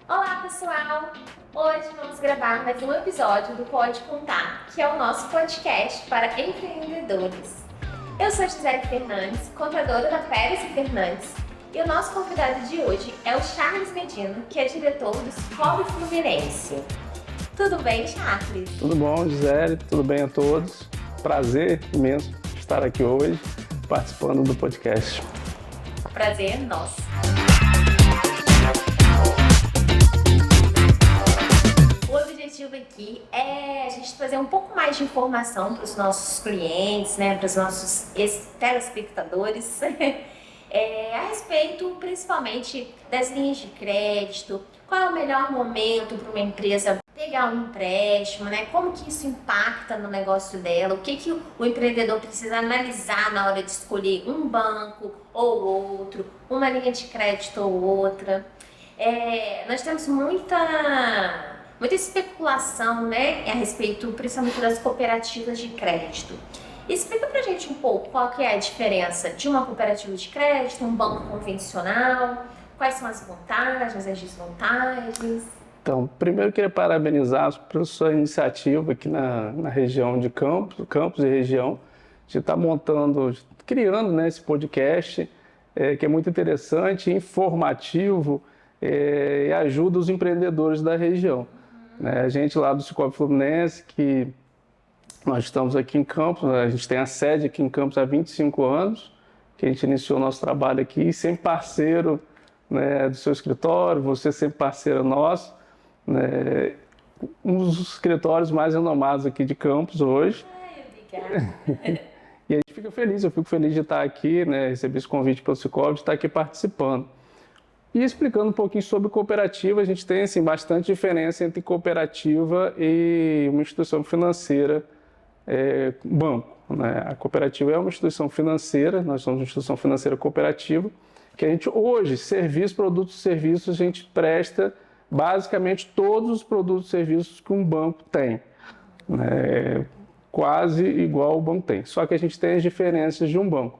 Olá, pessoal! Hoje vamos gravar mais um episódio do Pode Contar, que é o nosso podcast para empreendedores. Eu sou Gisele Fernandes, contadora da Pérez e Fernandes, e o nosso convidado de hoje é o Charles Medina, que é diretor do Cicobi Fluminense. Tudo bem, Charles? Tudo bom, Gisele? Tudo bem a todos? Prazer imenso estar aqui hoje, participando do podcast. Prazer é nosso. O objetivo aqui é a gente trazer um pouco mais de informação para os nossos clientes, né, para os nossos telespectadores, a respeito principalmente das linhas de crédito, qual é o melhor momento para uma empresa pegar um empréstimo, né? Como que isso impacta no negócio dela, o que o empreendedor precisa analisar na hora de escolher um banco ou outro, uma linha de crédito ou outra. Nós temos muita especulação, né, a respeito principalmente das cooperativas de crédito. Explica pra gente um pouco qual que é a diferença de uma cooperativa de crédito, um banco convencional, quais são as vantagens, as desvantagens. Então, primeiro eu queria parabenizar pela sua iniciativa aqui na região de Campos e região, de estar criando, né, esse podcast, que é muito interessante, informativo e ajuda os empreendedores da região. A gente lá do Cicobi Fluminense, que nós estamos aqui em Campos, a gente tem a sede aqui em Campos há 25 anos, que a gente iniciou nosso trabalho aqui, sempre parceiro, né, do seu escritório, você sempre parceiro nosso, né, um dos escritórios mais renomados aqui de Campos hoje. Obrigada. E a gente fica feliz, eu fico feliz de estar aqui, né, receber esse convite pelo Cicobi, de estar aqui participando. E explicando um pouquinho sobre cooperativa, a gente tem assim, bastante diferença entre cooperativa e uma instituição financeira, banco. Né? A cooperativa é uma instituição financeira, nós somos uma instituição financeira cooperativa, que a gente hoje, produtos e serviços, a gente presta basicamente todos os produtos e serviços que um banco tem. Né? Quase igual o banco tem, só que a gente tem as diferenças de um banco.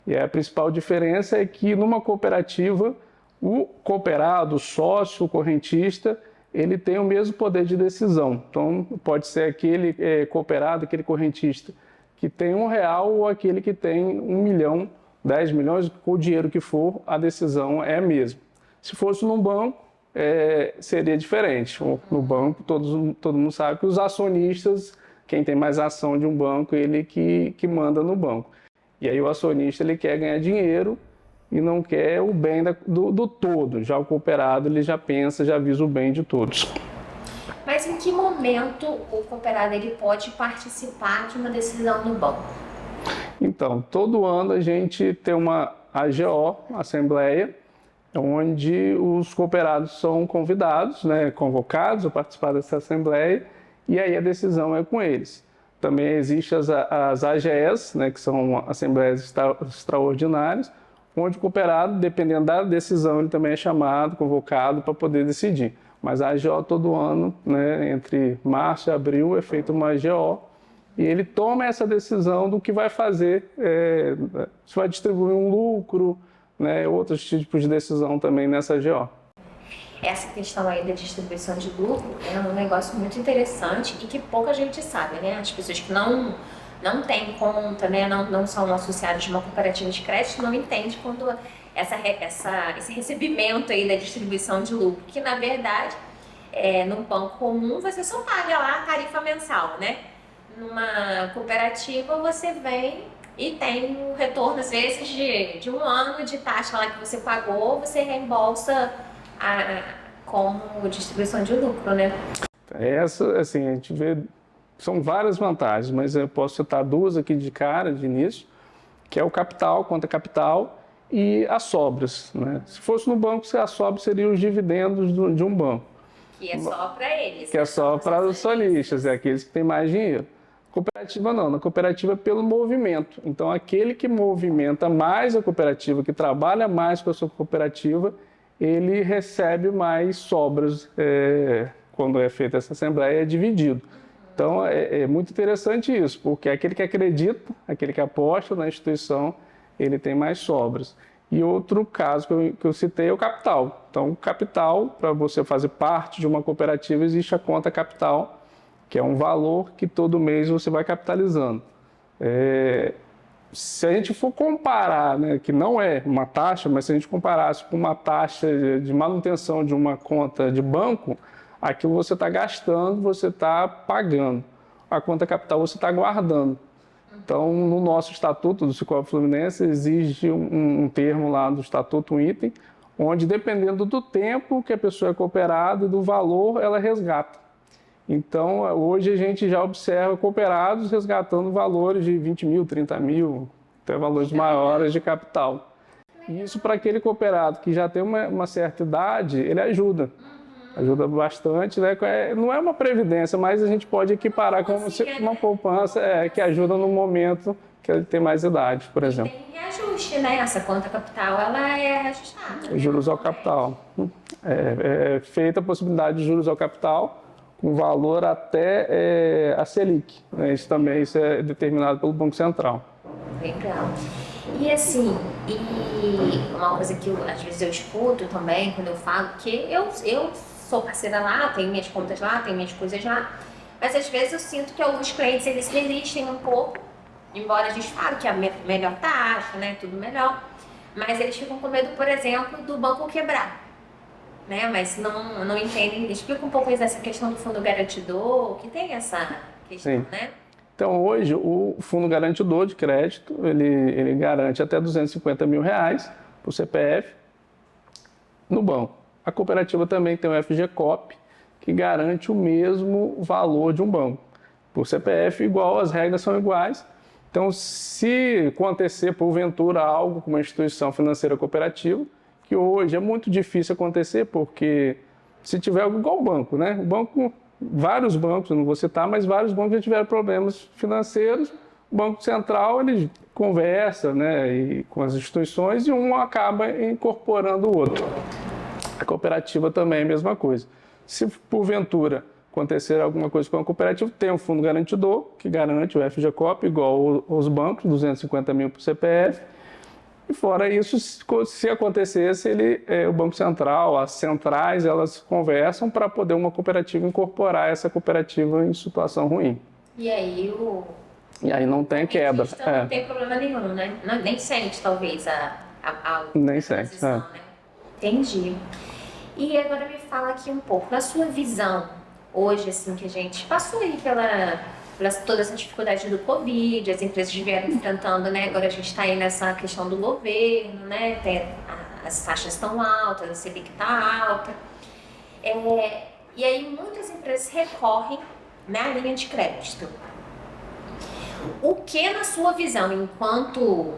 E a principal diferença é que numa cooperativa, o cooperado, o sócio, o correntista, ele tem o mesmo poder de decisão. Então, pode ser aquele cooperado, aquele correntista que tem R$1 ou aquele que tem 1 milhão, 10 milhões, com o dinheiro que for, a decisão é a mesma. Se fosse num banco, seria diferente. No banco, todo mundo sabe que os acionistas, quem tem mais ação de um banco, ele que manda no banco. E aí o acionista ele quer ganhar dinheiro e não quer o bem do todo. Já o cooperado ele já pensa, já visa o bem de todos. Mas em que momento o cooperado ele pode participar de uma decisão no banco? Então, todo ano a gente tem uma AGO, Assembleia, onde os cooperados são convidados, né, convocados a participar dessa Assembleia, e aí a decisão é com eles. Também existem as AGEs, né, que são Assembleias Extraordinárias, onde o cooperado, dependendo da decisão, ele também é chamado, convocado para poder decidir. Mas a AGO todo ano, né, entre março e abril, é feita uma AGO e ele toma essa decisão do que vai fazer, se vai distribuir um lucro, né, outros tipos de decisão também nessa AGO. Essa questão aí da distribuição de lucro é um negócio muito interessante e que pouca gente sabe, né? As pessoas que não têm conta, né? Não são associadas de uma cooperativa de crédito, não entendem quando esse recebimento aí da distribuição de lucro, que na verdade, num banco comum, você só paga lá a tarifa mensal, né? Numa cooperativa, você vem e tem um retorno, às vezes, de um ano de taxa lá que você pagou, você reembolsa como distribuição de lucro, né? Essa, assim, a gente vê, são várias vantagens, mas eu posso citar duas aqui de cara, de início, que é o capital, conta capital, e as sobras, né? Se fosse no banco, as sobras seriam os dividendos de um banco. Que é só para eles. Que é só para os acionistas, aqueles que têm mais dinheiro. Cooperativa não, na cooperativa é pelo movimento. Então, aquele que movimenta mais a cooperativa, que trabalha mais com a sua cooperativa, ele recebe mais sobras. Quando é feita essa assembleia, é dividido. Então, é muito interessante isso, porque aquele que acredita, aquele que aposta na instituição, ele tem mais sobras. E outro caso que eu citei é o capital. Então, capital, para você fazer parte de uma cooperativa, existe a conta capital, que é um valor que todo mês você vai capitalizando. Se a gente for comparar, né, que não é uma taxa, mas se a gente comparasse com uma taxa de manutenção de uma conta de banco, aquilo você está gastando, você está pagando. A conta capital você está guardando. Então, no nosso estatuto do Sicoob Fluminense, exige um termo lá do estatuto, um item, onde dependendo do tempo que a pessoa é cooperada e do valor, ela resgata. Então, hoje a gente já observa cooperados resgatando valores de 20 mil, 30 mil, até valores maiores de capital. E isso para aquele cooperado que já tem uma certa idade, ele ajuda. Ajuda bastante, né? Não é uma previdência, mas a gente pode equiparar como uma poupança que ajuda no momento que ele tem mais idade, por exemplo. Tem reajuste, né? Essa conta capital, ela é reajustada. Juros ao capital. É feita a possibilidade de juros ao capital, com valor até a Selic. Né? Isso é determinado pelo Banco Central. Legal. E assim, uma coisa que às vezes eu escuto também, quando eu falo, que eu sou parceira lá, tenho minhas contas lá, tenho minhas coisas lá, mas às vezes eu sinto que alguns clientes, eles resistem um pouco, embora a gente fale que é a melhor taxa, né, tudo melhor, mas eles ficam com medo, por exemplo, do banco quebrar. Né, mas não entendem. Explica um pouco essa questão do fundo garantidor, que tem essa questão, Sim. né? Então, hoje, o fundo garantidor de crédito, ele garante até R$250 mil por CPF no banco. A cooperativa também tem o FGCOP, que garante o mesmo valor de um banco. Por CPF, igual, as regras são iguais. Então, se acontecer, porventura, algo com uma instituição financeira cooperativa, que hoje é muito difícil acontecer, porque se tiver algo igual o banco, né? O banco, vários bancos, não vou citar, mas vários bancos já tiveram problemas financeiros. O Banco Central, ele conversa, né, com as instituições e um acaba incorporando o outro. A cooperativa também é a mesma coisa. Se porventura acontecer alguma coisa com a cooperativa, tem um fundo garantidor, que garante o FGCOP, igual aos bancos, 250 mil por CPF. E fora isso, se acontecesse, o Banco Central, as centrais, elas conversam para poder uma cooperativa incorporar essa cooperativa em situação ruim. E aí não tem quebra. Não tem problema nenhum, né? Nem sente, talvez, nem sente, né? Entendi. E agora me fala aqui um pouco, na sua visão, hoje, assim, que a gente passou aí pela toda essa dificuldade do Covid, as empresas vieram enfrentando, né? Agora a gente está aí nessa questão do governo, né? As taxas estão altas, a Selic está alta. E aí muitas empresas recorrem na linha de crédito. O que, na sua visão, enquanto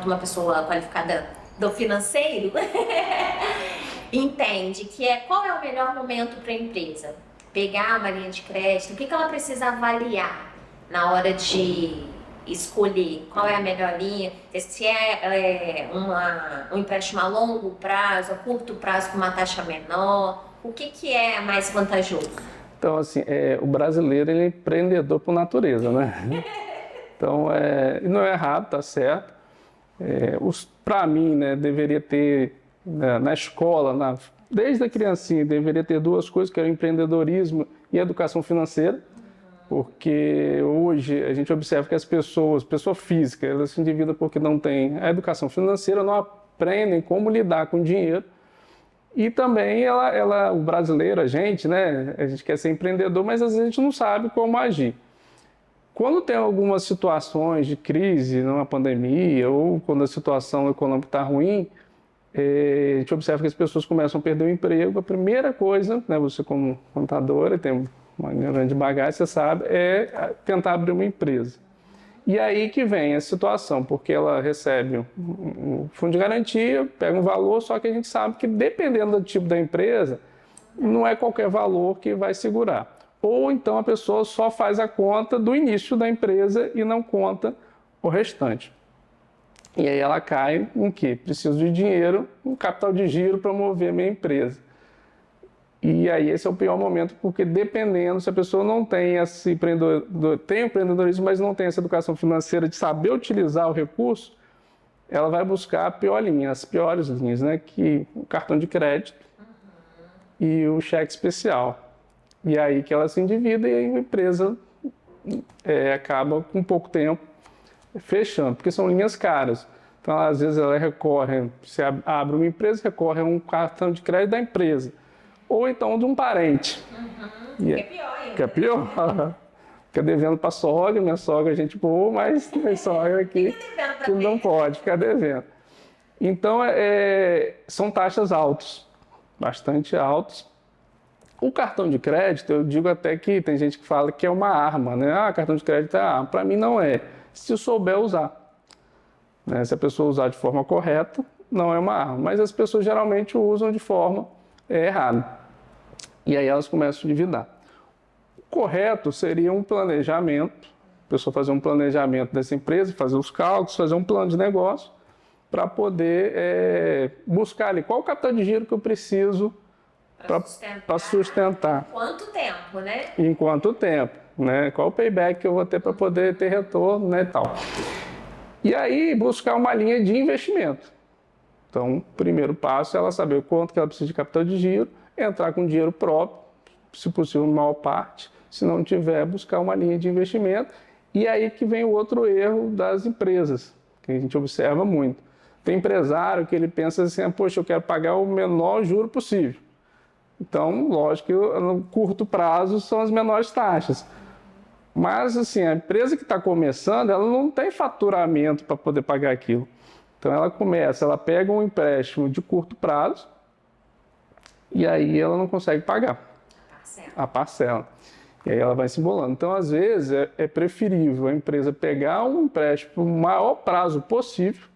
uma pessoa qualificada do financeiro, entende que qual é o melhor momento para a empresa? Pegar uma linha de crédito, o que ela precisa avaliar na hora de escolher qual é a melhor linha, se um empréstimo a longo prazo, a curto prazo com uma taxa menor, o que é mais vantajoso? Então, assim, o brasileiro ele é empreendedor por natureza, né? Então, não é errado, tá certo. Para mim, né, deveria ter, na escola, desde a criancinha, deveria ter duas coisas, que é o empreendedorismo e a educação financeira, porque hoje a gente observa que as pessoa física, elas se endividam porque não têm a educação financeira, não aprendem como lidar com dinheiro, e também o brasileiro, a gente quer ser empreendedor, mas às vezes a gente não sabe como agir. Quando tem algumas situações de crise, numa pandemia, ou quando a situação econômica está ruim, a gente observa que as pessoas começam a perder o emprego. A primeira coisa, né, você como contadora, tem uma grande bagagem, você sabe, é tentar abrir uma empresa. E aí que vem a situação, porque ela recebe um fundo de garantia, pega um valor, só que a gente sabe que dependendo do tipo da empresa, não é qualquer valor que vai segurar. Ou então a pessoa só faz a conta do início da empresa e não conta o restante. E aí ela cai em quê? Preciso de dinheiro, um capital de giro para mover minha empresa. E aí esse é o pior momento, porque dependendo, se a pessoa não tem esse tem empreendedorismo, mas não tem essa educação financeira de saber utilizar o recurso, ela vai buscar a pior linha, as piores linhas, né? Que o cartão de crédito e o cheque especial. E aí que ela se endivida e a empresa acaba com pouco tempo fechando, porque são linhas caras. Então, às vezes, ela recorre, se abre uma empresa, recorre a um cartão de crédito da empresa. Ou então de um parente. Que é pior ainda. Que é pior. Fica devendo para a sogra, minha sogra é gente boa, mas tem sogra aqui que não pode ficar devendo. Então, são taxas altas, bastante altas. O cartão de crédito, eu digo até que tem gente que fala que é uma arma, né? Ah, cartão de crédito é arma. Para mim não é, se souber usar. Né? Se a pessoa usar de forma correta, não é uma arma. Mas as pessoas geralmente usam de forma errada. E aí elas começam a endividar. O correto seria um planejamento, a pessoa fazer um planejamento dessa empresa, fazer os cálculos, fazer um plano de negócio, para poder buscar ali qual o capital de giro que eu preciso para sustentar. Quanto tempo, né? Em quanto tempo, né? Qual o payback que eu vou ter para poder ter retorno, né, e tal. E aí buscar uma linha de investimento. Então, o primeiro passo é ela saber o quanto que ela precisa de capital de giro, entrar com dinheiro próprio, se possível, maior parte. Se não tiver, buscar uma linha de investimento. E aí que vem o outro erro das empresas, que a gente observa muito. Tem empresário que ele pensa assim, poxa, eu quero pagar o menor juro possível. Então, lógico que no curto prazo são as menores taxas. Mas, assim, a empresa que está começando, ela não tem faturamento para poder pagar aquilo. Então, ela pega um empréstimo de curto prazo e aí ela não consegue pagar a parcela. E aí ela vai se embolando. Então, às vezes, é preferível a empresa pegar um empréstimo para o maior prazo possível,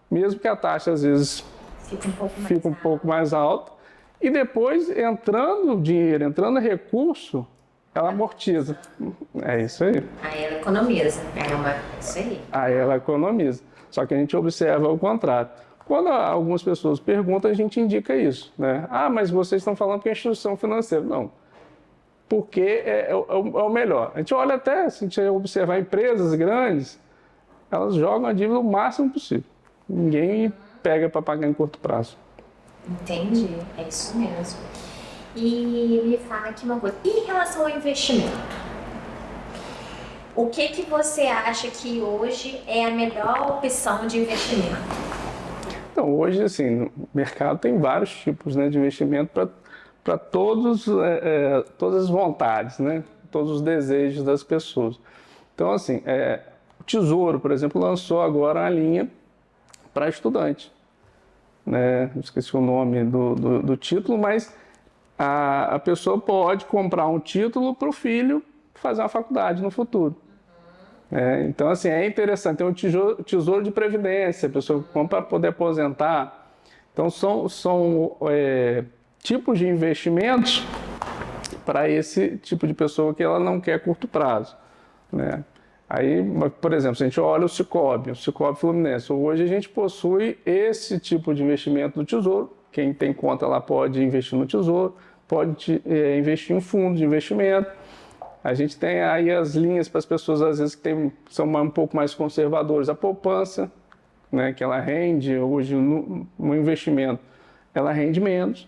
mesmo que a taxa, às vezes, fique um pouco mais alta. E depois, entrando dinheiro, entrando recurso, ela amortiza. É isso aí. Aí ela economiza. Isso aí. Aí ela economiza. Só que a gente observa o contrário. Quando algumas pessoas perguntam, a gente indica isso, né? Ah, mas vocês estão falando que é instituição financeira. Não. Porque é o melhor. A gente olha até, se a gente observar empresas grandes, elas jogam a dívida o máximo possível. Ninguém pega para pagar em curto prazo. Entendi, é isso mesmo. E me fala aqui uma coisa, e em relação ao investimento? O que você acha que hoje é a melhor opção de investimento? Então, hoje, assim, no mercado tem vários tipos, né, de investimento para todas as vontades, né, todos os desejos das pessoas. Então, assim, o Tesouro, por exemplo, lançou agora uma linha para estudante. Né? Esqueci o nome do título, mas a pessoa pode comprar um título para o filho fazer uma faculdade no futuro. Então, assim, é interessante. Tem um tesouro de previdência, a pessoa compra para poder aposentar. Então, são tipos de investimentos para esse tipo de pessoa que ela não quer curto prazo. Né? Aí, por exemplo, se a gente olha o Sicoob Fluminense, hoje a gente possui esse tipo de investimento do Tesouro. Quem tem conta lá pode investir no Tesouro, pode investir em fundo de investimento. A gente tem aí as linhas para as pessoas, às vezes, que são um pouco mais conservadoras. A poupança, né, que ela rende, hoje no investimento, ela rende menos.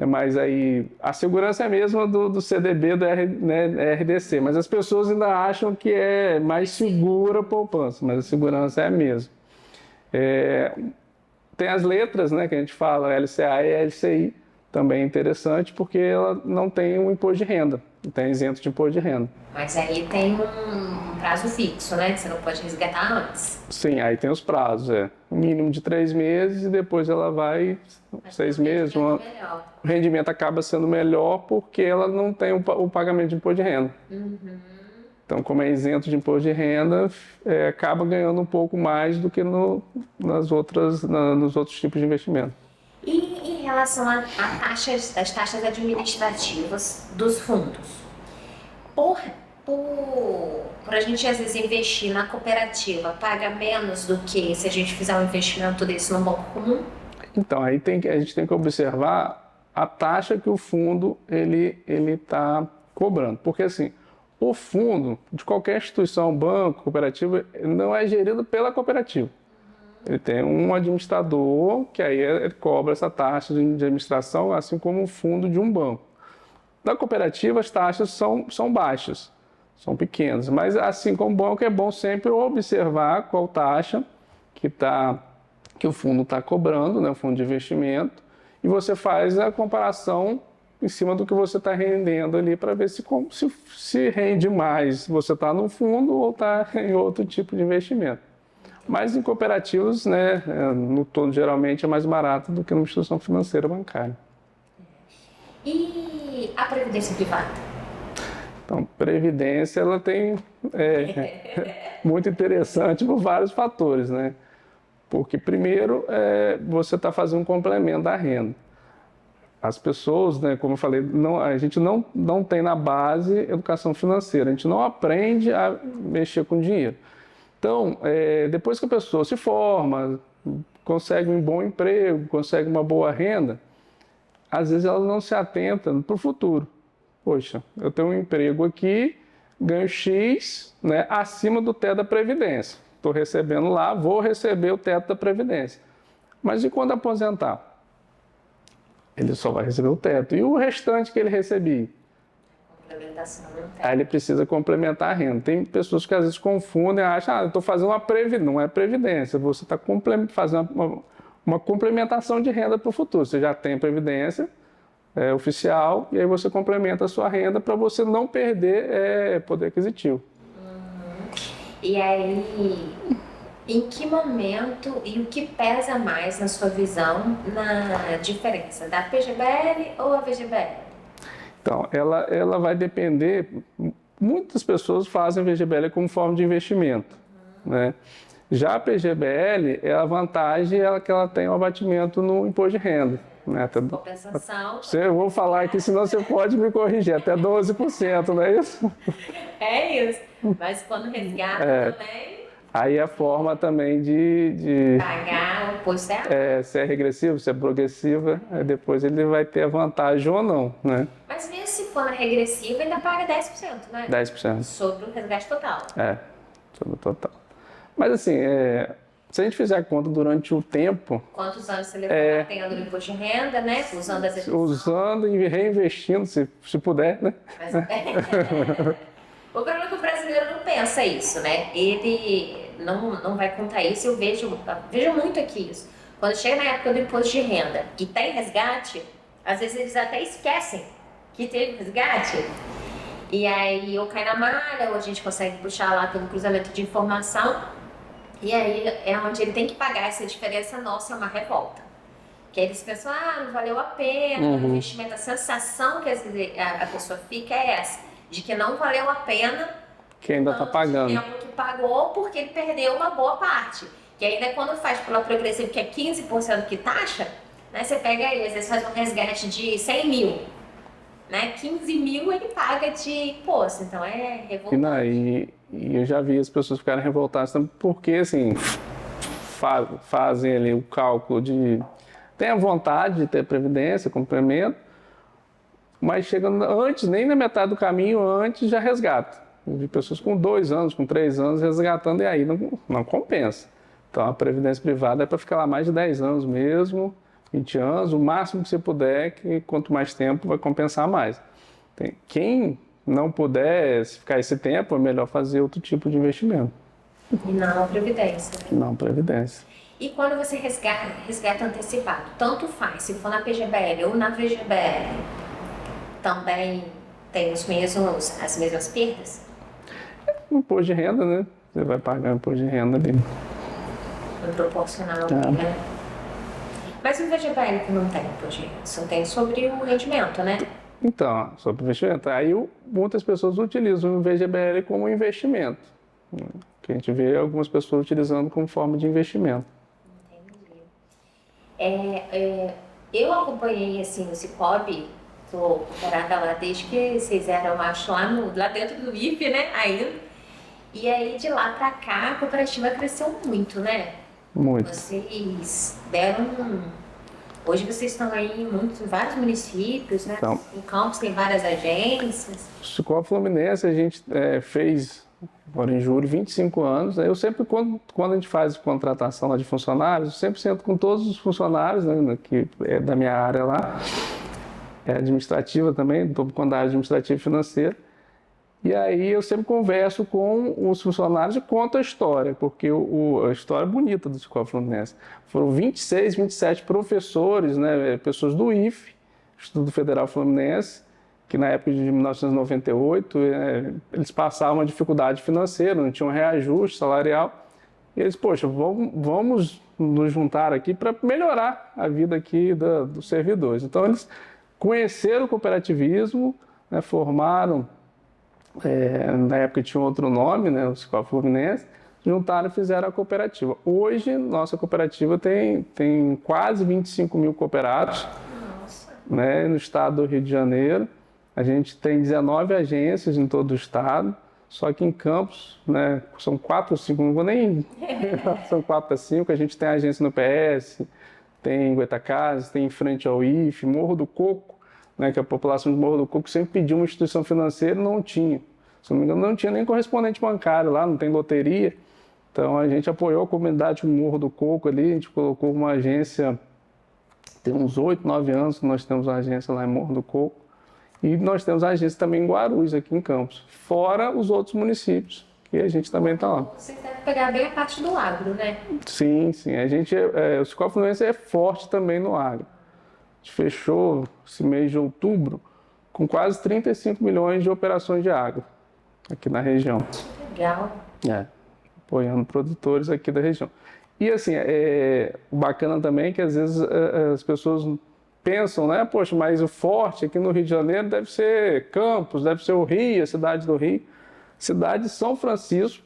Mas aí a segurança é a mesma do CDB, do RDC, mas as pessoas ainda acham que é mais segura a poupança, mas a segurança é a mesma. Tem as letras, né, que a gente fala, LCA e LCI, também é interessante porque ela não tem um imposto de renda, não tem isento de imposto de renda. Mas aí tem um prazo fixo, né, que você não pode resgatar antes. Sim, aí tem os prazos, um mínimo de 3 meses e depois ela vai 6 meses. O rendimento acaba sendo melhor porque ela não tem o pagamento de imposto de renda. Então, como é isento de imposto de renda, acaba ganhando um pouco mais do que nos outros tipos de investimento. E em relação às taxas administrativas dos fundos? Por a gente, às vezes, investir na cooperativa, paga menos do que se a gente fizer um investimento desse no banco comum? Então, aí a gente tem que observar a taxa que o fundo ele está cobrando. Porque, assim, o fundo de qualquer instituição, banco, cooperativa, não é gerido pela cooperativa. Ele tem um administrador que aí ele cobra essa taxa de administração, assim como o fundo de um banco. Na cooperativa, as taxas são baixas, são pequenas, mas assim como o banco, é bom sempre observar qual taxa que o fundo está cobrando, né, o fundo de investimento, e você faz a comparação em cima do que você está rendendo ali para ver se rende mais você está no fundo ou está em outro tipo de investimento. Mas em cooperativas, né, no todo, geralmente é mais barato do que numa instituição financeira bancária. E a previdência privada? Então, previdência, ela tem muito interessante por vários fatores, né? Porque, primeiro, você está fazendo um complemento da renda. As pessoas, né, como eu falei, a gente não tem na base educação financeira, a gente não aprende a mexer com dinheiro. Então, depois que a pessoa se forma, consegue um bom emprego, consegue uma boa renda, às vezes ela não se atenta para o futuro. Poxa, eu tenho um emprego aqui, ganho X, né, acima do teto da Previdência. Estou recebendo lá, vou receber o teto da Previdência. Mas e quando aposentar? Ele só vai receber o teto. E o restante que ele recebia? Complementação não tem. Aí ele precisa complementar a renda. Tem pessoas que às vezes confundem e acham, eu estou fazendo uma previdência. Não é previdência, você está fazendo uma complementação de renda para o futuro. Você já tem previdência oficial e aí você complementa a sua renda para você não perder poder aquisitivo. E aí, em que momento e o que pesa mais na sua visão na diferença da PGBL ou a VGBL? Então, ela vai depender. Muitas pessoas fazem a VGBL como forma de investimento, né? Já a PGBL, a vantagem é que ela tem um abatimento no imposto de renda, né? Compensação. Eu vou falar aqui, senão você pode me corrigir, até 12%, não é isso? É isso. Mas quando resgata também... Aí a forma também de pagar o imposto se é regressivo, se é progressiva, aí depois ele vai ter a vantagem ou não, né? Mas mesmo se for na regressiva, ainda paga 10%, né? 10%. Sobre o resgate total. Sobre o total. Mas assim, se a gente fizer a conta durante o tempo... Quantos anos você levou tendo o imposto de renda, né? Usando as usando e reinvestindo, se puder, né? Mas, o problema é que o brasileiro não pensa isso, né? Ele não vai contar isso. Eu vejo muito aqui isso. Quando chega na época do imposto de renda e tem resgate, às vezes eles até esquecem que teve resgate. E aí ou cai na malha, ou a gente consegue puxar lá, tem um cruzamento de informação. E aí é onde ele tem que pagar essa diferença nossa, é uma revolta. Que aí eles pensam, não valeu a pena, o investimento, a sensação que a pessoa fica é essa, de que não valeu a pena que ainda está pagando. O tempo que pagou porque ele perdeu uma boa parte. Que ainda quando faz pela progressiva, que é 15% que taxa, né, você pega aí, às vezes faz um resgate de 100 mil, né, 15 mil ele paga de imposto, então é revoltante. E eu já vi as pessoas ficarem revoltadas também porque, assim, fazem ali o cálculo tem a vontade de ter previdência, complemento, mas chegando antes, nem na metade do caminho antes, já resgata. Eu vi pessoas com 2 anos, com 3 anos resgatando e aí não compensa. Então a previdência privada é para ficar lá mais de 10 anos mesmo, 20 anos, o máximo que você puder, que quanto mais tempo vai compensar mais. Quem não puder ficar esse tempo, é melhor fazer outro tipo de investimento. E não a previdência. Né? Não, previdência. E quando você resgata antecipado, tanto faz, se for na PGBL ou na VGBL, também tem as mesmas perdas? Imposto de renda, né? Você vai pagar o imposto de renda ali. No proporcional, né? Mas o VGBL que não tem imposto de renda, só tem sobre o rendimento, né? Então, sobre o investimento. Aí muitas pessoas utilizam o VGBL como investimento. Que a gente vê algumas pessoas utilizando como forma de investimento. Entendi. Eu acompanhei assim, o Cicobi, estou parada lá desde que vocês eram, acho, lá dentro do IFE, né, ainda. E aí, de lá para cá, a cooperativa cresceu muito, né? Muito. Vocês deram... Hoje vocês estão aí em vários municípios, né? Então, em Campos tem várias agências. Cicobi Fluminense, a gente fez agora em julho, 25 anos. Eu sempre, quando a gente faz contratação lá de funcionários, eu sempre sento com todos os funcionários, né, que é da minha área lá, é administrativa também, estou com a área administrativa e financeira. E aí eu sempre converso com os funcionários e conto a história, porque a história é bonita do Cicobi Fluminense. Foram 26, 27 professores, né, pessoas do IFE, Instituto Federal Fluminense, que na época de 1998 eles passavam uma dificuldade financeira, não tinham reajuste salarial. E eles, poxa, vamos nos juntar aqui para melhorar a vida aqui dos servidores. Então eles conheceram o cooperativismo, né, formaram, na época tinha outro nome, né, o Cicobi Fluminense, juntaram e fizeram a cooperativa. Hoje, nossa cooperativa tem quase 25 mil cooperados, né, no estado do Rio de Janeiro. A gente tem 19 agências em todo o estado, só que em Campos, né, são 4 ou 5, não vou nem... são 4 a 5, a gente tem agência no PS, tem em Goitacazes, tem em frente ao IFE, Morro do Coco, né, que a população de Morro do Coco sempre pediu uma instituição financeira e não tinha. Se não me engano, não tinha nem correspondente bancário lá, não tem loteria. Então a gente apoiou a comunidade do Morro do Coco ali, a gente colocou uma agência, tem uns 8, 9 anos que nós temos uma agência lá em Morro do Coco. E nós temos a agência também em Guarulhos, aqui em Campos, fora os outros municípios, que a gente também está lá. Você deve pegar bem a parte do agro, né? Sim, sim. O Cicobi Fluminense é forte também no agro. A gente fechou esse mês de outubro com quase 35 milhões de operações de agro aqui na região. Que legal. Apoiando produtores aqui da região. E assim, o bacana também é que às vezes as pessoas pensam, né? Poxa, mas o forte aqui no Rio de Janeiro deve ser Campos, deve ser o Rio, a cidade do Rio. Cidade de São Francisco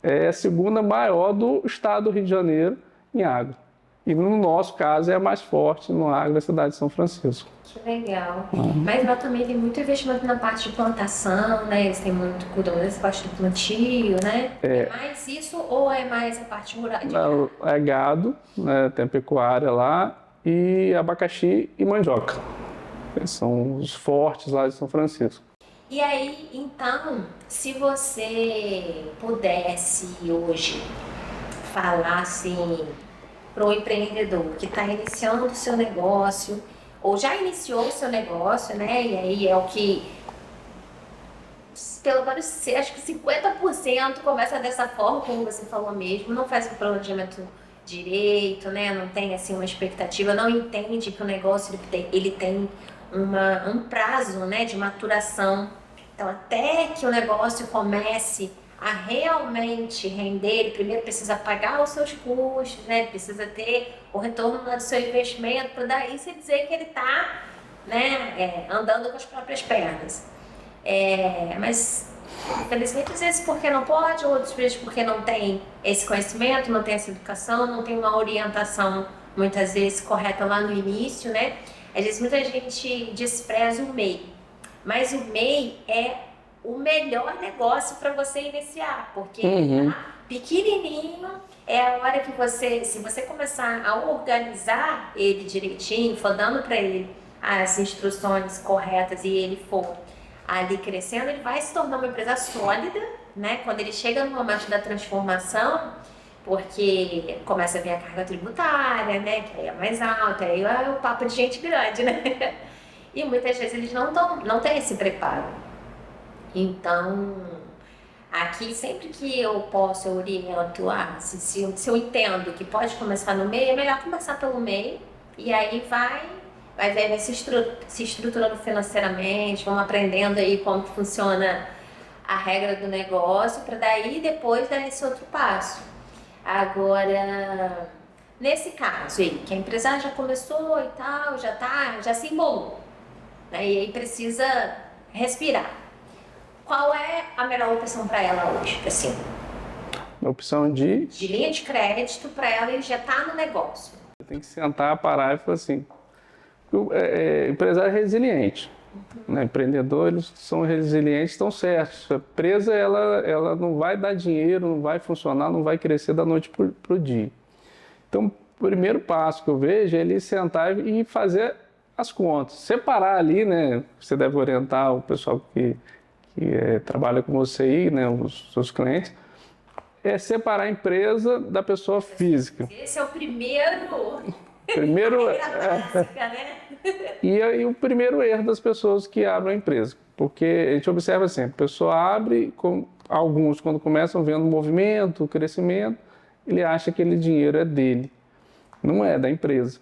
é a segunda maior do estado do Rio de Janeiro em agro. E no nosso caso é a mais forte no agro da cidade de São Francisco. Que legal. Mas lá também tem muito investimento na parte de plantação, né? Eles têm muito cuidado dessa parte do plantio, né? É mais isso ou é mais a parte rural? Não, é gado, né? Tem pecuária lá e abacaxi e mandioca. Eles são os fortes lá de São Francisco. E aí, então, se você pudesse hoje falar assim para um empreendedor que está iniciando o seu negócio, ou já iniciou o seu negócio, né? E aí é o que, pelo menos, acho que 50% começa dessa forma, como você falou mesmo, não faz o planejamento direito, né? Não tem assim uma expectativa, não entende que o negócio ele tem um prazo, né, de maturação. Então, até que o negócio comece a realmente render, ele primeiro precisa pagar os seus custos, né? Precisa ter o retorno do seu investimento, para daí você dizer que ele está, né, andando com as próprias pernas. Mas, infelizmente, às vezes porque não pode, outras vezes porque não tem esse conhecimento, não tem essa educação, não tem uma orientação, muitas vezes, correta lá no início, né? Às vezes muita gente despreza o MEI, mas o MEI é o melhor negócio para você iniciar, porque ele tá pequenininho, é a hora que você, se você começar a organizar ele direitinho, for dando para ele as instruções corretas e ele for ali crescendo, ele vai se tornar uma empresa sólida, né? Quando ele chega no momento da transformação, porque começa a vir a carga tributária, né? Que aí é mais alta, aí é o papo de gente grande, né? E muitas vezes eles não têm esse preparo. Então, aqui sempre que eu posso, eu oriento, se eu entendo que pode começar no meio, é melhor começar pelo meio, e aí vai se estruturando financeiramente, vamos aprendendo aí como funciona a regra do negócio, para daí depois dar esse outro passo. Agora, nesse caso aí, que a empresa já começou e tal, já se embolou, né? E aí precisa respirar. Qual é a melhor opção para ela hoje, assim? A opção de linha de crédito para ela injetar no negócio. Tem que sentar, parar e falar assim, empresário é resiliente, né? Empreendedores são resilientes, estão certos. A empresa ela não vai dar dinheiro, não vai funcionar, não vai crescer da noite para o dia. Então, o primeiro passo que eu vejo é ele sentar e fazer as contas. Separar ali, né? Você deve orientar o pessoal que trabalha com você aí, né, os seus clientes, é separar a empresa da pessoa física. Esse é o primeiro... Primeiro, básica, né? e o primeiro erro das pessoas que abrem a empresa. Porque a gente observa assim, a pessoa abre, alguns quando começam vendo o movimento, o crescimento, ele acha que aquele dinheiro é dele. Não é da empresa.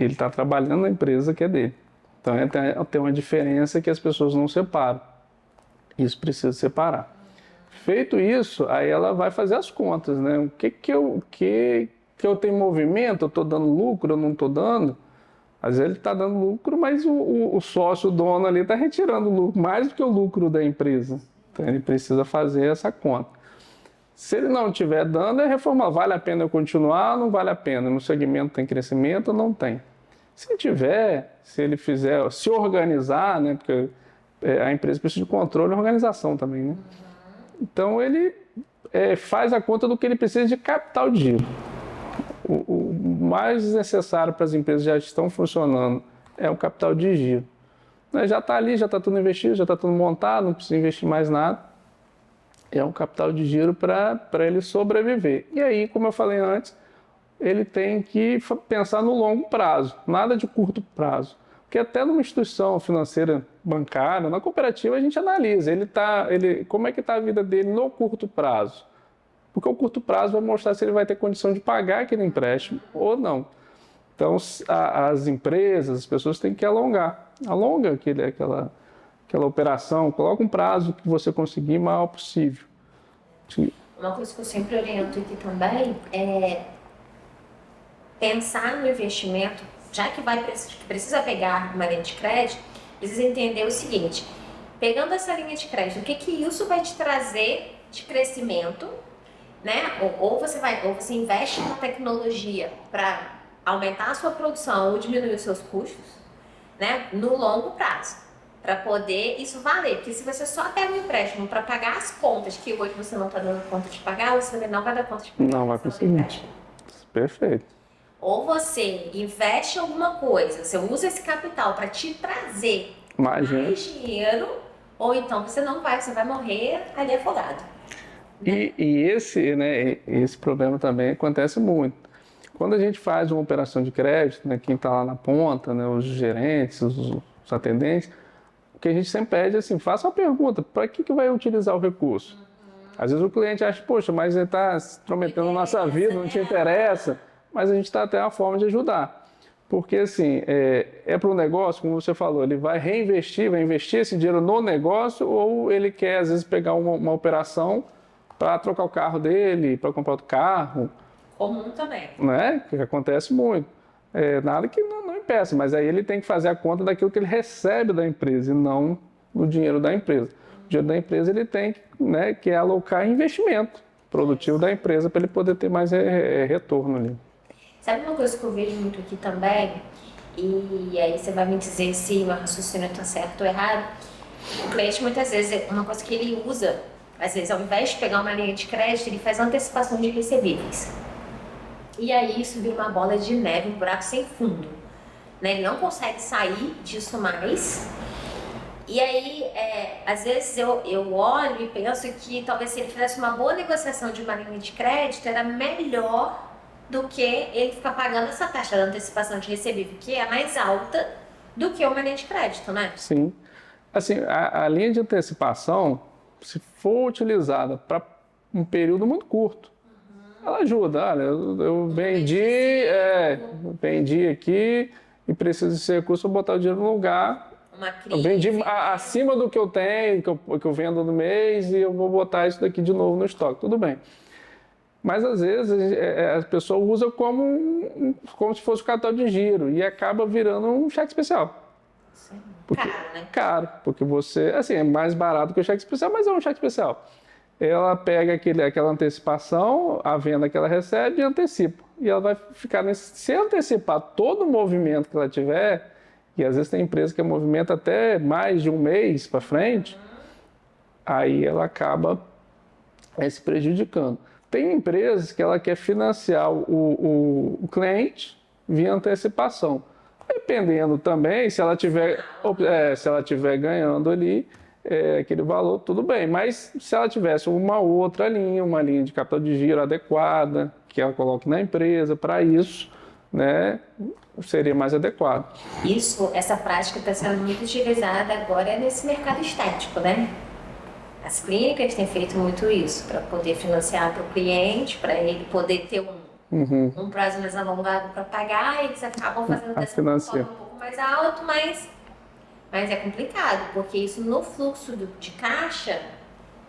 Ele está trabalhando na empresa que é dele. Então tem uma diferença que as pessoas não separam. Isso precisa separar. Feito isso, aí ela vai fazer as contas, né? O que eu tenho movimento, eu estou dando lucro, eu não estou dando? Às vezes ele está dando lucro, mas o sócio, o dono ali está retirando lucro, mais do que o lucro da empresa. Então ele precisa fazer essa conta. Se ele não estiver dando, é reformar. Vale a pena eu continuar ou não vale a pena? No segmento tem crescimento ou não tem? Se tiver, se ele fizer, se organizar, né? Porque a empresa precisa de controle e organização também, né? Então ele faz a conta do que ele precisa de capital de giro. O mais necessário para as empresas que já estão funcionando é o capital de giro. Já está ali, já está tudo investido, já está tudo montado, não precisa investir mais nada. É um capital de giro para ele sobreviver. E aí, como eu falei antes, ele tem que pensar no longo prazo, nada de curto prazo. Porque até numa instituição financeira bancária, na cooperativa, a gente analisa como é que está a vida dele no curto prazo. Porque o curto prazo vai mostrar se ele vai ter condição de pagar aquele empréstimo ou não. Então, as empresas, as pessoas têm que alongar. Alonga aquela operação, coloca um prazo que você conseguir maior possível. Uma coisa que eu sempre oriento aqui também é pensar no investimento, já que precisa pegar uma linha de crédito, precisa entender o seguinte: pegando essa linha de crédito, o que isso vai te trazer de crescimento, né? Ou você investe na tecnologia para aumentar a sua produção ou diminuir os seus custos, né? No longo prazo, para poder isso valer. Porque se você só pega um empréstimo para pagar as contas que hoje você não está dando conta de pagar, você não vai dar conta de pagar. Não vai conseguir. Perfeito. Ou você investe em alguma coisa, você usa esse capital para te trazer mais dinheiro, ou então você vai morrer ali afogado. Né? E esse problema também acontece muito. Quando a gente faz uma operação de crédito, né, quem está lá na ponta, né, os gerentes, os atendentes, o que a gente sempre pede é assim, faça uma pergunta, para que vai utilizar o recurso? Às vezes o cliente acha, poxa, mas ele está se intrometendo na nossa vida, não te interessa. Mas a gente está até uma forma de ajudar. Porque, assim, para o negócio, como você falou, ele vai reinvestir, vai investir esse dinheiro no negócio, ou ele quer, às vezes, pegar uma operação para trocar o carro dele, para comprar outro carro. Comum também. Né? Que acontece muito. Nada que não impeça, mas aí ele tem que fazer a conta daquilo que ele recebe da empresa e não do dinheiro da empresa. O dinheiro da empresa ele tem que alocar em investimento produtivo da empresa para ele poder ter mais retorno ali. Sabe uma coisa que eu vejo muito aqui também, e aí você vai me dizer se o meu raciocínio está certo ou errado? O cliente muitas vezes, uma coisa que ele usa, às vezes ao invés de pegar uma linha de crédito, ele faz antecipação de recebíveis. E aí isso vira uma bola de neve, um buraco sem fundo. Né? Ele não consegue sair disso mais. E aí, às vezes eu olho e penso que talvez se ele fizesse uma boa negociação de uma linha de crédito, era melhor do que ele ficar pagando essa taxa de antecipação de recebível, que é mais alta do que uma linha de crédito, né? Sim. Assim, a linha de antecipação, se for utilizada para um período muito curto, ela ajuda. Olha, eu vendi aqui e preciso desse recurso, vou botar o dinheiro no lugar. Eu vendi acima do que eu tenho, que eu vendo no mês, e eu vou botar isso daqui de novo no estoque. Tudo bem. Mas, às vezes, a pessoa usa como se fosse um capital de giro e acaba virando um cheque especial. Sim. Caro, né? Caro, porque você... Assim, é mais barato que o cheque especial, mas é um cheque especial. Ela pega aquela antecipação, a venda que ela recebe e antecipa. E ela vai ficar... Se antecipar todo o movimento que ela tiver, e às vezes tem empresa que movimenta até mais de um mês para frente, aí ela acaba se prejudicando. Tem empresas que ela quer financiar o cliente via antecipação. Dependendo também, se ela tiver ganhando ali, aquele valor, tudo bem. Mas se ela tivesse uma outra linha, uma linha de capital de giro adequada, que ela coloque na empresa, para isso, né, seria mais adequado. Essa prática está sendo muito utilizada agora nesse mercado estético, né? As clínicas têm feito muito isso, para poder financiar para o cliente, para ele poder ter um prazo mais alongado para pagar, e eles acabam fazendo dessa forma um pouco mais alto, mas é complicado, porque isso no fluxo de caixa,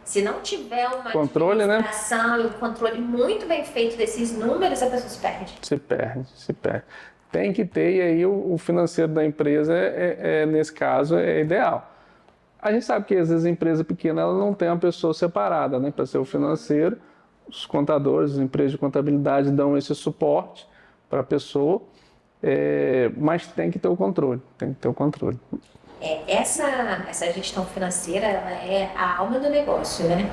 se não tiver uma controle, administração, né, e um controle muito bem feito desses números, a pessoa se perde. Se perde. Tem que ter, e aí o financeiro da empresa, nesse caso, é ideal. A gente sabe que às vezes a empresa pequena ela não tem uma pessoa separada, né, para ser o financeiro. Os contadores, as empresas de contabilidade dão esse suporte para a pessoa, mas tem que ter o controle, Essa gestão financeira, ela é a alma do negócio, né?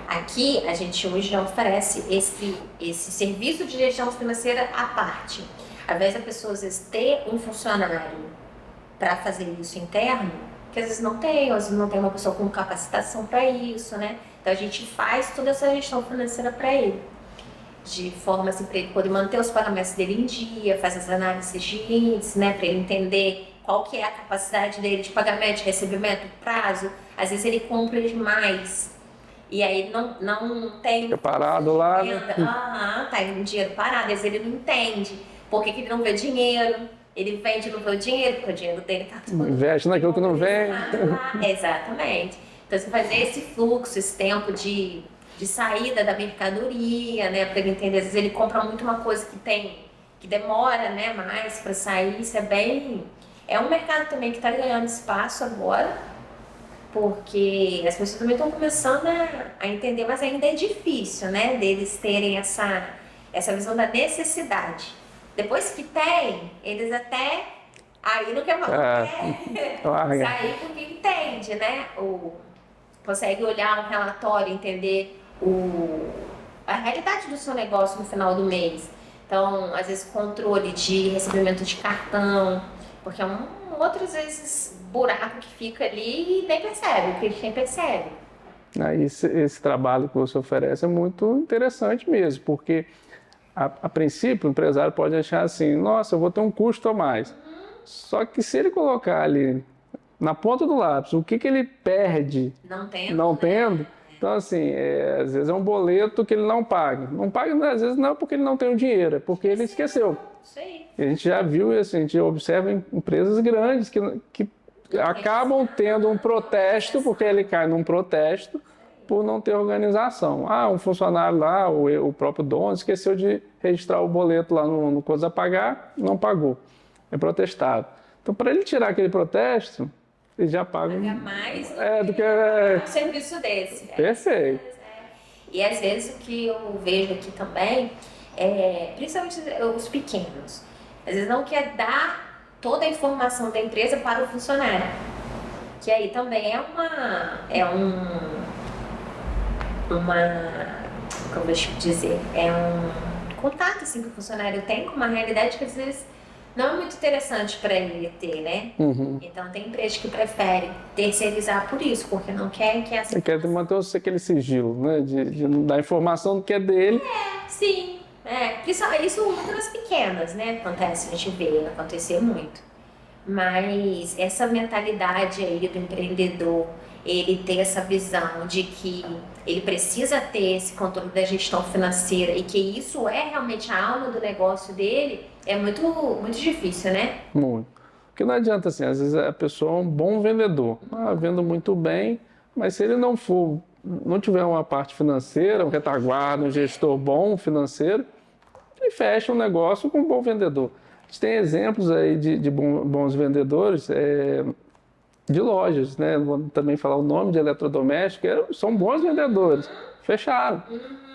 Aqui a gente hoje já oferece esse serviço de gestão financeira à parte. Ao invés da pessoa às vezes ter um funcionário para fazer isso interno, que às vezes não tem uma pessoa com capacitação para isso, né? Então a gente faz toda essa gestão financeira para ele, de forma assim para ele poder manter os pagamentos dele em dia, faz as análises de índice, né, para ele entender qual que é a capacidade dele de pagamento, de recebimento, prazo. Às vezes ele compra demais e aí não tem... Fica parado lá, né? Tá em dinheiro parado, às vezes ele não entende por que ele não vê dinheiro. Ele vende e não vê o dinheiro, porque o dinheiro dele tá todo... Investe naquilo que não vem. Exatamente. Então, você fazer esse fluxo, esse tempo de saída da mercadoria, né, para ele entender. Às vezes ele compra muito uma coisa que demora, né, mais para sair. Isso é um mercado também que está ganhando espaço agora, porque as pessoas também estão começando a entender, mas ainda é difícil, né, deles terem essa visão da necessidade. Depois que tem, eles até aí não quer sair porque entende, né? Consegue olhar um relatório, entender a realidade do seu negócio no final do mês. Então, às vezes, controle de recebimento de cartão, porque é outras vezes buraco que fica ali e nem percebe, o cliente nem percebe. Esse trabalho que você oferece é muito interessante mesmo, porque a princípio o empresário pode achar assim, nossa, eu vou ter um custo a mais. Só que se ele colocar ali na ponta do lápis o que ele perde não tendo, então assim, às vezes é um boleto que ele não paga. Não paga, às vezes não é porque ele não tem o dinheiro, é porque ele esqueceu. E a gente já viu isso, a gente observa em empresas grandes que acabam tendo um protesto, porque ele cai num protesto, por não ter organização. Um funcionário lá, o próprio dono, esqueceu de registrar o boleto lá no coisa a pagar, não pagou. É protestado. Então, para ele tirar aquele protesto, ele já paga mais do que um serviço desse. Perfeito. E às vezes o que eu vejo aqui também, principalmente os pequenos, às vezes não quer dar toda a informação da empresa para o funcionário. Que aí também como deixa eu dizer, um contato assim, que o funcionário tem com uma realidade que às vezes não é muito interessante para ele ter, né? Então tem empresas que preferem terceirizar por isso, porque não querem que essa... Quer manter aquele sigilo, né? De não dar informação do que é dele. Sim. Isso muito nas pequenas, né? Acontece, a gente vê acontecer muito. Mas essa mentalidade aí do empreendedor, ele ter essa visão de que ele precisa ter esse controle da gestão financeira e que isso é realmente a alma do negócio dele, é muito, muito difícil, né? Muito. Porque não adianta assim, às vezes a pessoa é um bom vendedor, vendo muito bem, mas se ele não tiver uma parte financeira, um retaguarda, um gestor bom financeiro, ele fecha um negócio com um bom vendedor. A gente tem exemplos aí de bons vendedores, de lojas, né? Vou também falar o nome de eletrodomésticos, são bons vendedores, fecharam.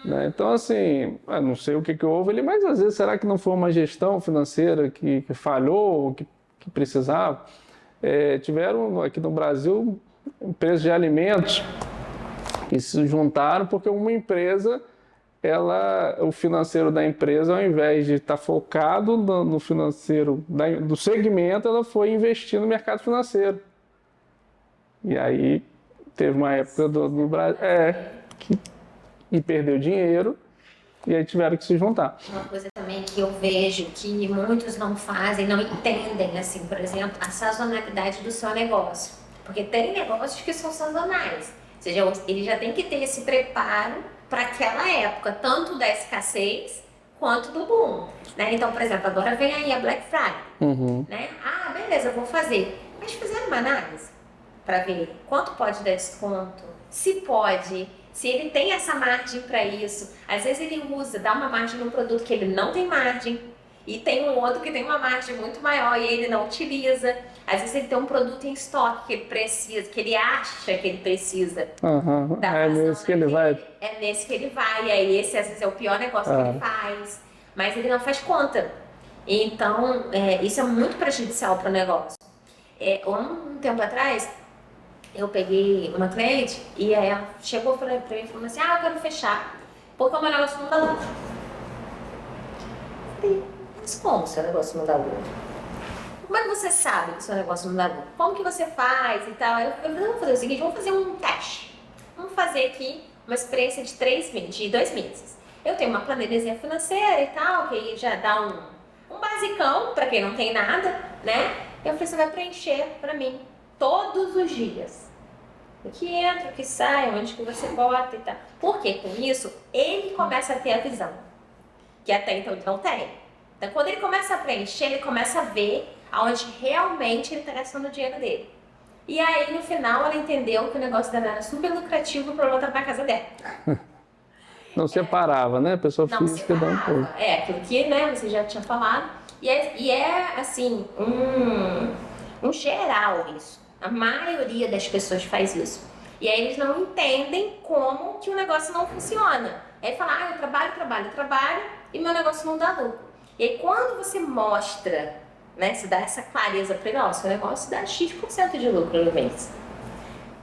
Né? Então, assim, não sei o que houve ali, mas às vezes será que não foi uma gestão financeira que falhou, que precisava? Tiveram aqui no Brasil empresas de alimentos que se juntaram porque uma empresa, o financeiro da empresa, ao invés de estar focado no financeiro do segmento, ela foi investir no mercado financeiro. E aí Teve uma época do Brasil e perdeu dinheiro e aí tiveram que se juntar. Uma coisa também que eu vejo que muitos não fazem, não entendem, assim, por exemplo, a sazonalidade do seu negócio. Porque tem negócios que são sazonais. Ou seja, ele já tem que ter esse preparo para aquela época, tanto da escassez quanto do boom. Né? Então, por exemplo, agora vem aí a Black Friday. Né? Ah, beleza, eu vou fazer. Mas fizeram uma análise para ver quanto pode dar desconto, se pode, se ele tem essa margem para isso. Às vezes ele dá uma margem num produto que ele não tem margem e tem um outro que tem uma margem muito maior e ele não utiliza. Às vezes ele tem um produto em estoque que ele precisa, que ele acha que ele precisa. É nesse que ele vai. É nesse que ele vai. E aí esse às vezes é o pior negócio que ele faz. Mas ele não faz conta. Então, isso é muito prejudicial para o negócio. Um tempo atrás, eu peguei uma cliente e aí ela chegou para mim e falou assim, eu quero fechar, porque o meu negócio não dá lucro. Mas como o seu negócio não dá lucro? Como é que você sabe que o seu negócio não dá lucro? Como que você faz e tal? Eu falei, vamos fazer o seguinte, vamos fazer um teste. Vamos fazer aqui uma experiência de 2 meses. Eu tenho uma planilhazinha financeira e tal, que aí já dá um basicão para quem não tem nada, né? Eu falei, você vai preencher para mim todos os dias. O que entra, o que sai, onde que você bota e tal. Porque com isso, ele começa a ter a visão. Que até então ele não tem. Então, quando ele começa a preencher, ele começa a ver aonde realmente ele está gastando o dinheiro dele. E aí, no final, ela entendeu que o negócio dela era super lucrativo para ela voltar para casa dela. Não separava, né? A pessoa física dá um pouco. Aquilo que, né, você já tinha falado. E é assim, um geral isso. A maioria das pessoas faz isso. E aí eles não entendem como que o negócio não funciona. Aí fala, eu trabalho e meu negócio não dá lucro. E aí quando você mostra, né, você dá essa clareza para ele, seu negócio dá X% de lucro no mês.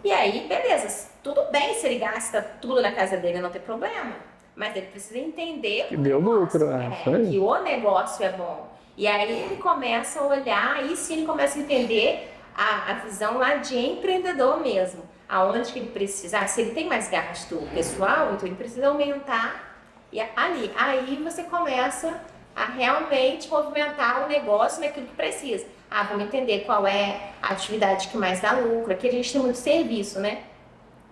E aí, beleza, tudo bem se ele gasta tudo na casa dele, não tem problema. Mas ele precisa entender que deu lucro, que o negócio é bom. E aí ele começa a olhar, aí sim ele começa a entender a visão lá de empreendedor mesmo. Aonde que ele precisa, se ele tem mais gasto pessoal, então ele precisa aumentar. E ali, aí você começa a realmente movimentar o negócio naquilo que precisa. Vamos entender qual é a atividade que mais dá lucro. Aqui a gente tem muito serviço, né?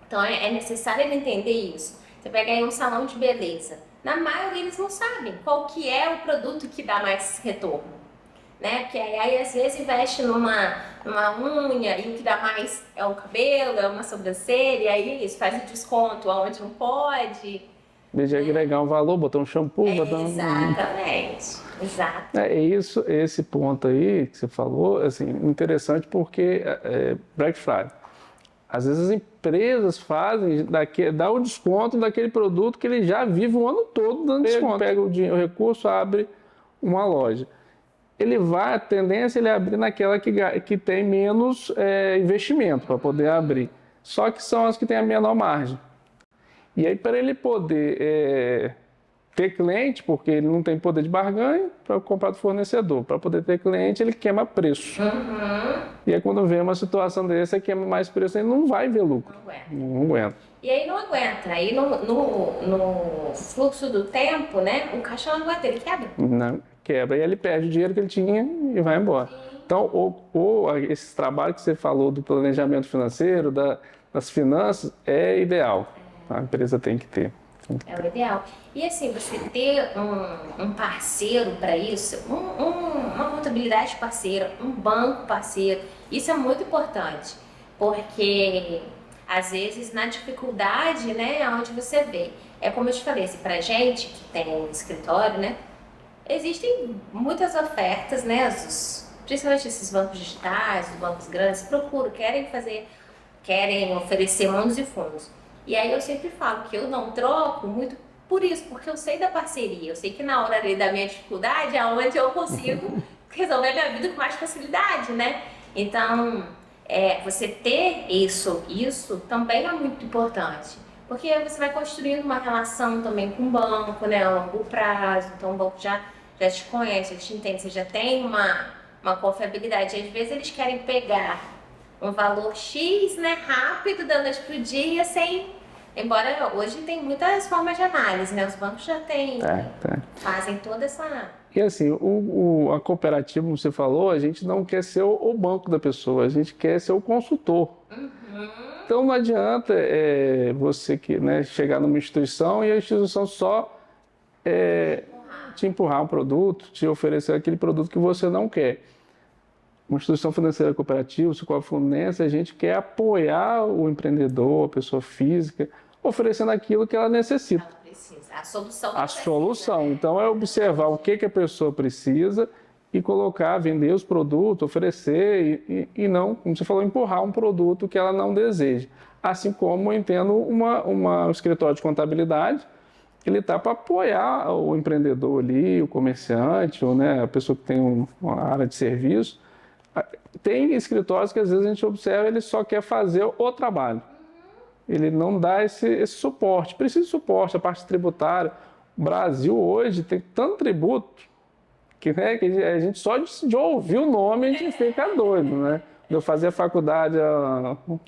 Então é necessário ele entender isso. Você pega aí um salão de beleza. Na maioria eles não sabem qual que é o produto que dá mais retorno. Né? Porque aí às vezes investe numa unha e o que dá mais é o cabelo, é uma sobrancelha, aí isso faz o desconto aonde não pode. Em vez de agregar um valor, botar um shampoo, botar um... Exatamente, exato. Isso, esse ponto aí que você falou, assim, interessante porque Black Friday. Às vezes as empresas fazem, dá o desconto daquele produto que ele já vive o ano todo dando desconto. Pega o recurso, abre uma loja. A tendência é ele abrir naquela que tem menos investimento para poder abrir. Só que são as que têm a menor margem. E aí, para ele poder ter cliente, porque ele não tem poder de barganha para comprar do fornecedor. Para poder ter cliente, ele queima preço. E aí, quando vem uma situação dessa, queima mais preço, ele não vai ver lucro. Não aguenta. E aí não aguenta. Aí no fluxo do tempo, né, o caixa não aguenta, ele quebra. Não, quebra. E ele perde o dinheiro que ele tinha e vai embora. Sim. Então, esse trabalho que você falou do planejamento financeiro, das finanças, é ideal. A empresa tem que ter. É o ideal. E assim, você ter um parceiro para isso, uma contabilidade parceira, um banco parceiro, isso é muito importante. Porque, às vezes, na dificuldade, né, é onde você vê. É como eu te falei, assim, pra gente que tem um escritório, né, existem muitas ofertas, né, principalmente esses bancos digitais, os bancos grandes, querem oferecer mundos e fundos. E aí eu sempre falo que eu não troco muito por isso, porque eu sei da parceria, eu sei que na hora ali da minha dificuldade é onde eu consigo resolver minha vida com mais facilidade, né? Então, você ter isso também é muito importante, porque você vai construindo uma relação também com o banco, né, a longo prazo, então o banco já te conhece, já te entende, você já tem uma confiabilidade. Às vezes eles querem pegar um valor X, né, rápido, da noite pro dia, sem... Embora hoje tem muitas formas de análise, né? Os bancos já têm, fazem toda essa... E assim, a cooperativa, como você falou, a gente não quer ser o banco da pessoa, a gente quer ser o consultor. Então não adianta você né, chegar numa instituição e a instituição só te empurrar um produto, te oferecer aquele produto que você não quer. Uma instituição financeira cooperativa, o Sicoob Fluminense, a gente quer apoiar o empreendedor, a pessoa física, oferecendo aquilo que ela necessita. Ela precisa. A solução. A solução. Então é observar o que a pessoa precisa e colocar, vender os produtos, oferecer e não, como você falou, empurrar um produto que ela não deseja. Assim como eu entendo um escritório de contabilidade, ele está para apoiar o empreendedor ali, o comerciante, ou né, a pessoa que tem uma área de serviço. Tem escritórios que às vezes a gente observa, ele só quer fazer o trabalho. Ele não dá esse suporte. Precisa de suporte, a parte tributária. O Brasil hoje tem tanto tributo que, né, que a gente só de ouvir o nome a gente fica doido, né? Eu fazia faculdade, não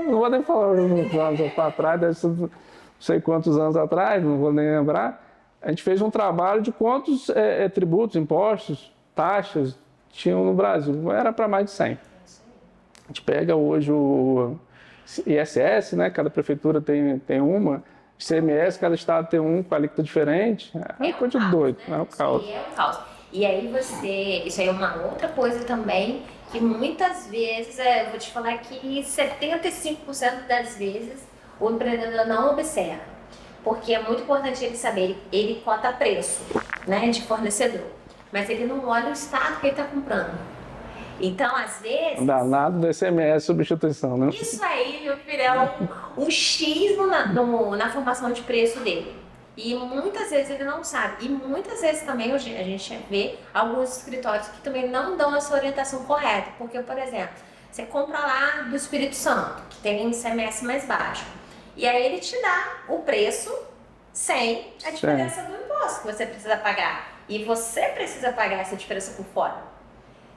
vou nem falar uns anos para trás, deve ser não sei quantos anos atrás, não vou nem lembrar. A gente fez um trabalho de quantos tributos, impostos, taxas tinham no Brasil. Era para mais de 100. A gente pega hoje o ISS, né? Cada prefeitura tem uma. ICMS, cada estado tem um com alíquota diferente. É coisa de doido, né? É o caos. É o caos. E aí isso aí é uma outra coisa também, que muitas vezes, eu vou te falar que 75% das vezes o empreendedor não observa. Porque é muito importante ele saber, ele cota preço, né, de fornecedor. Mas ele não olha o estado que ele está comprando. Então, às vezes... Não dá nada do ICMS substituição, né? Isso aí, meu filho, é um X na formação de preço dele. E muitas vezes ele não sabe. E muitas vezes também a gente vê alguns escritórios que também não dão essa orientação correta. Porque, por exemplo, você compra lá do Espírito Santo, que tem um ICMS mais baixo. E aí ele te dá o preço sem a diferença do imposto que você precisa pagar. E você precisa pagar essa diferença por fora.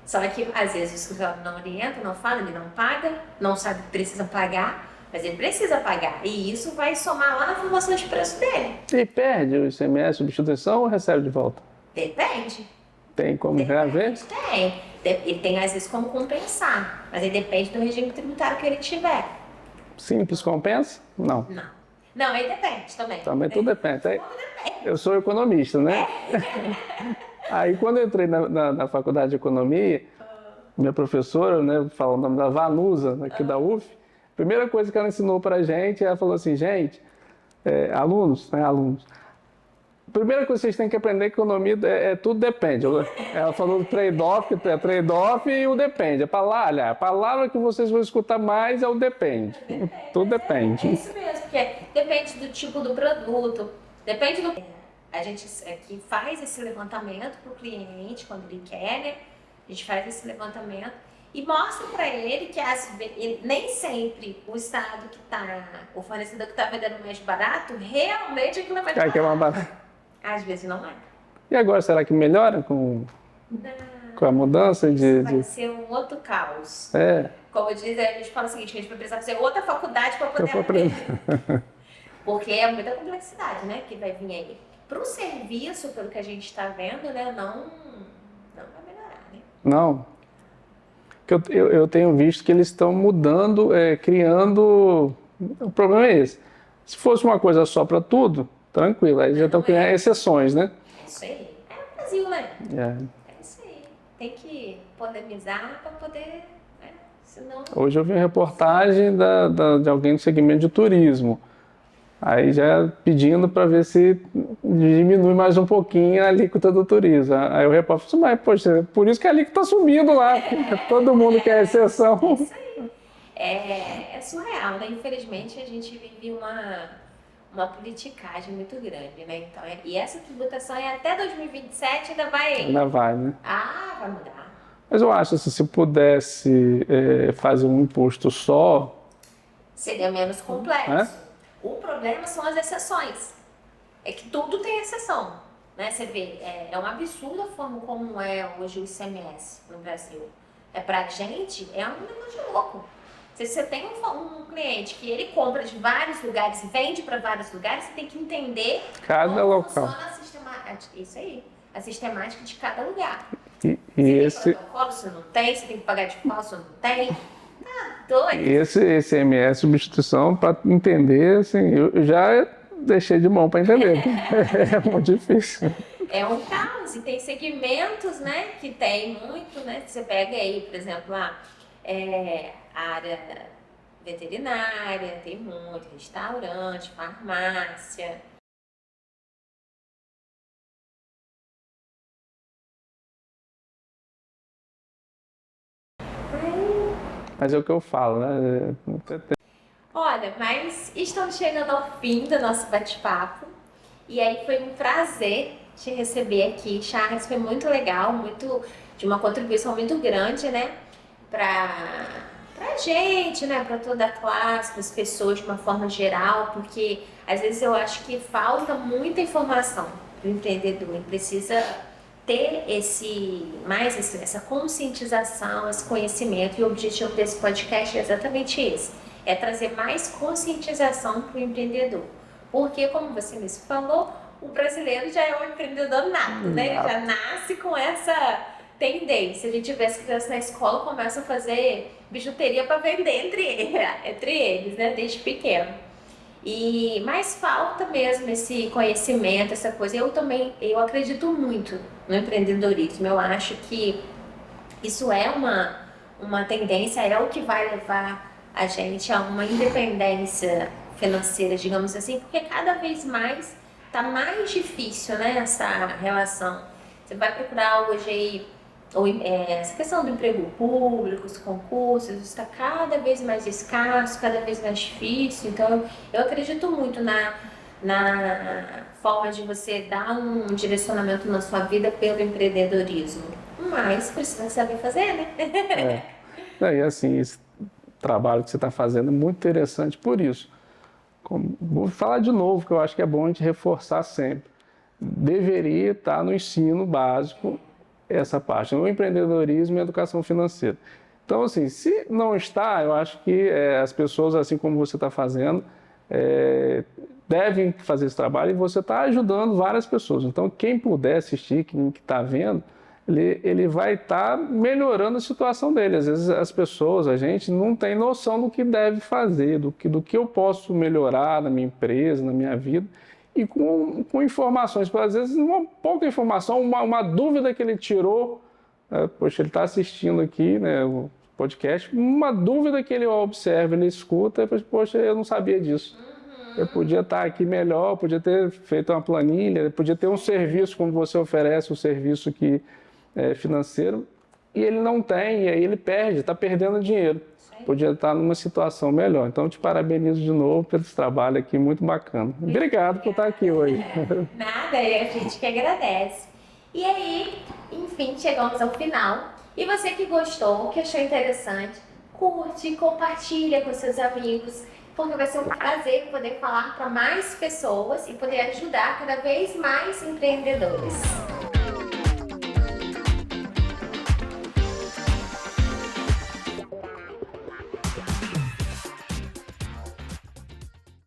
Só que às vezes o escritório não orienta, não fala, ele não paga, não sabe que precisa pagar, mas ele precisa pagar. E isso vai somar lá na formação de preço dele. E perde o ICMS substituição ou recebe de volta? Depende. Tem como reaver? Tem. Ele tem às vezes como compensar, mas aí depende do regime tributário que ele tiver. Simples compensa? Não. Não, aí depende também. Também tudo depende. Tudo depende. Eu sou economista, né? Aí quando eu entrei na faculdade de economia, minha professora, né, fala o nome da Vanusa, aqui da UF, a primeira coisa que ela ensinou pra gente, ela falou assim, gente, alunos, a primeira coisa que vocês têm que aprender é que economia tudo depende. Ela falou do trade-off, que é trade-off e o depende. A palavra que vocês vão escutar mais é o depende. Tudo depende. É isso mesmo, porque depende do tipo do produto, depende do... A gente aqui faz esse levantamento para o cliente quando ele quer, né? A gente faz esse levantamento e mostra para ele que nem sempre o estado que está, o fornecedor que está vendendo mais barato, realmente aquilo é mais barato. Às vezes não é. E agora, será que melhora com a mudança de... Vai ser um outro caos. Como diz, a gente fala o seguinte, que a gente vai precisar fazer outra faculdade para poder aprender. Porque é muita complexidade, né, que vai vir aí. Para o serviço, pelo que a gente está vendo, né, não vai melhorar, né? Não. Eu tenho visto que eles estão mudando, criando... O problema é esse. Se fosse uma coisa só para tudo, tranquilo. Aí já estão criando exceções, né? É isso aí. É o Brasil, né? É isso aí. Tem que polemizar para poder... Né? Senão... Hoje eu vi uma reportagem de alguém do segmento de turismo. Aí já pedindo para ver se diminui mais um pouquinho a alíquota do turismo. Aí o repórter falou, mas poxa, por isso que a alíquota está subindo lá. Todo mundo quer exceção. É isso aí. É surreal, né? Infelizmente a gente vive uma politicagem muito grande, né? Então, e essa tributação até 2027 ainda vai... Ainda vai, né? Vai mudar. Mas eu acho que se pudesse fazer um imposto só... Seria menos complexo. O problema são as exceções. É que tudo tem exceção, né? Você vê, é um absurdo a forma como é hoje o ICMS no Brasil. Pra gente, é um negócio de louco. Se você tem um cliente que ele compra de vários lugares e vende para vários lugares, você tem que entender cada como local. funciona isso aí, a sistemática de cada lugar. E Se tem esse, protocolo, se não tem, se tem que pagar de falso, não tem. Tá doido. esse MS substituição, para entender, assim, eu já deixei de mão para entender. É muito difícil. É um caos, e tem segmentos, né, que tem muito, né? Você pega aí, por exemplo, a área veterinária, tem muito, restaurante, farmácia. Mas é o que eu falo, né? Olha, mas estamos chegando ao fim do nosso bate-papo. E aí foi um prazer te receber aqui, Charles. Foi muito legal, de uma contribuição muito grande, né? Pra gente, né? Pra toda a classe, para as pessoas de uma forma geral, porque às vezes eu acho que falta muita informação para o empreendedor. Ele precisa ter essa conscientização, esse conhecimento. E o objetivo desse podcast é exatamente esse: é trazer mais conscientização para o empreendedor. Porque, como você mesmo falou, o brasileiro já é um empreendedor nato, né? Ele já nasce com essa tendência. A gente vê as crianças na escola começam a fazer bijuteria para vender entre eles, né? Desde pequeno. Mas falta mesmo esse conhecimento, essa coisa. Eu acredito muito no empreendedorismo. Eu acho que isso é uma tendência, é o que vai levar a gente a uma independência financeira, digamos assim, porque cada vez mais está mais difícil, né, essa relação. Você vai procurar hoje aí, essa questão do emprego público, os concursos, está cada vez mais escasso, cada vez mais difícil. Então, eu acredito muito na forma de você dar um direcionamento na sua vida pelo empreendedorismo. Mas precisa saber fazer, né? E assim, esse trabalho que você está fazendo é muito interessante por isso. Vou falar de novo, que eu acho que é bom a gente reforçar sempre. Deveria estar no ensino básico essa parte, o empreendedorismo e a educação financeira. Então, assim, se não está, eu acho que as pessoas, assim como você está fazendo, devem fazer esse trabalho, e você está ajudando várias pessoas. Então, quem puder assistir, quem está vendo, ele vai estar melhorando a situação dele. Às vezes as pessoas, a gente não tem noção do que deve fazer, do que eu posso melhorar na minha empresa, na minha vida, e com informações, às vezes uma pouca informação, uma dúvida que ele tirou, poxa, ele está assistindo aqui, né, o podcast, uma dúvida que ele observa, ele escuta, e poxa, eu não sabia disso. Eu podia estar aqui melhor, podia ter feito uma planilha, podia ter um serviço como você oferece, um serviço que financeiro, e ele não tem, e aí ele perde, está perdendo dinheiro. Podia estar numa situação melhor. Então, eu te parabenizo de novo pelo esse trabalho aqui, muito bacana. Obrigado por estar aqui hoje. Nada, a gente que agradece. E aí, enfim, chegamos ao final. E você que gostou, que achou interessante, curte, compartilha com seus amigos, porque vai ser um prazer poder falar para mais pessoas e poder ajudar cada vez mais empreendedores.